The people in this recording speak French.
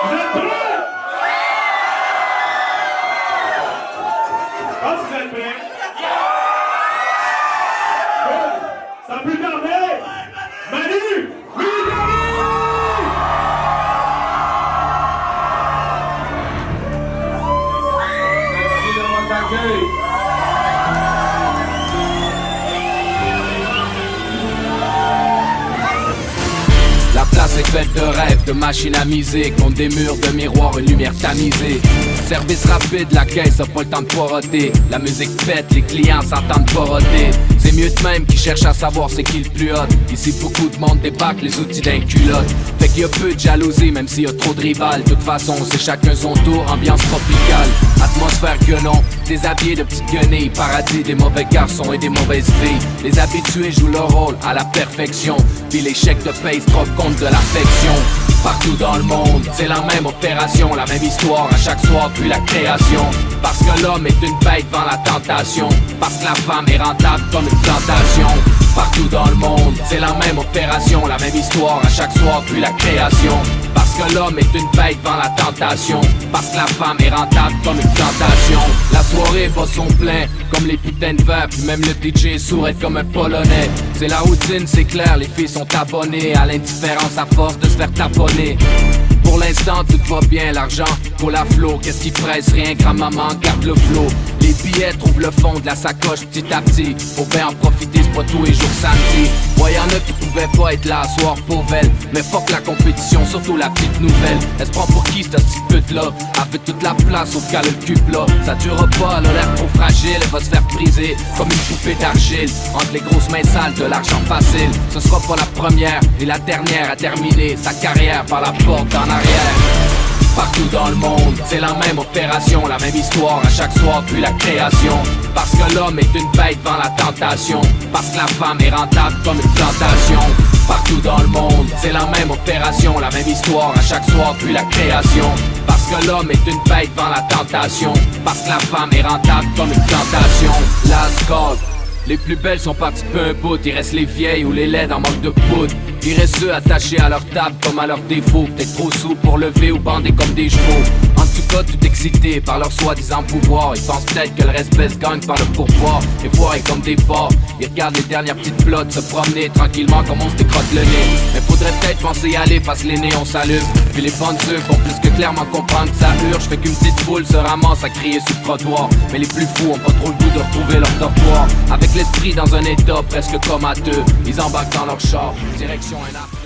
Vous êtes prêts? Quand vous êtes prêts? Sans plus tarder, Manu Militari! Merci de votre accueil. La place est faite de rêves, de machines à miser, contre des murs de miroirs, une lumière tamisée. Service rapide, la caisse a pas le temps de poireauter. La musique pète, les clients s'entendent poireauter. C'est mieux de même qui cherchent à savoir c'est qui le plus hot. Ici beaucoup de monde débarque les outils d'un culotte. Fait qu'il y a peu de jalousie même s'il y a trop de rivales. De toute façon c'est chacun son tour, ambiance tropicale. Atmosphère gueulon, déshabillés de petites guenilles. Paradis des mauvais garçons et des mauvaises filles. Les habitués jouent leur rôle à la perfection. Puis les chèques de paye se trouvent compte de l'affection. Partout dans le monde, c'est la même opération, la même histoire à chaque soir puis la création. Parce que l'homme est une bête devant la tentation. Parce que la femme est rentable comme une plantation. Partout dans le monde, c'est la même opération, la même histoire à chaque soir puis la création. Parce que l'homme est une bête devant la tentation. Parce que la femme est rentable comme une plantation. La soirée bat son plein comme les putains de verres. Puis même le DJ sourd comme un polonais. C'est la routine, c'est clair, les filles sont abonnées à l'indifférence à force de se faire taponner. Pour l'instant tout va bien, l'argent pour la flot. Qu'est-ce qui presse, rien, grand-maman garde le flot. Les billets trouvent le fond de la sacoche petit à petit. Faut bien en profiter, c'est pas tous les jours samedi. Ouais, y'en a qui pouvaient pas être là à soir pour elle. Mais fuck la compétition, surtout la petite nouvelle. Elle se prend pour qui cette petite pute là? Elle fait toute la place sauf qu'elle a le cul plat. Ça durera pas, elle a l'air trop fragile. Elle va se faire briser comme une poupée d'argile. Entre les grosses mains sales de l'argent facile. Ce sera pas la première et la dernière à terminer sa carrière par la porte en arrière. Partout dans le monde, c'est la même opération, la même histoire à chaque soir puis la création. Parce que l'homme est une bête devant la tentation. Parce que la femme est rentable comme une plantation. Partout dans le monde, c'est la même opération, la même histoire à chaque soir puis la création. Parce que l'homme est une bête devant la tentation. Parce que la femme est rentable comme une plantation. Last call. Les plus belles sont parties peu un bout, il reste les vieilles ou les laides en manque de poudre. Il reste ceux attachés à leur table comme à leurs défauts, peut-être trop sous pour lever ou bandés comme des chevaux. En tout cas, tout excités par leur soi-disant pouvoir. Ils pensent peut-être que le respect se gagne par le pourboire. Les foirés comme des porcs, ils regardent les dernières petites plottes se promener tranquillement comme on se décrotte le nez. Mais faudrait peut-être penser y aller parce que les néons s'allument. Puis les bonnes œufs font plus que clairement comprendre que ça urge. Fait qu'une petite foule se ramasse à crier sur le trottoir. Mais les plus fous ont pas trop le goût de retrouver leur dortoir. Avec l'esprit dans un état presque comateux, ils embarquent dans leur char, direction un arbre.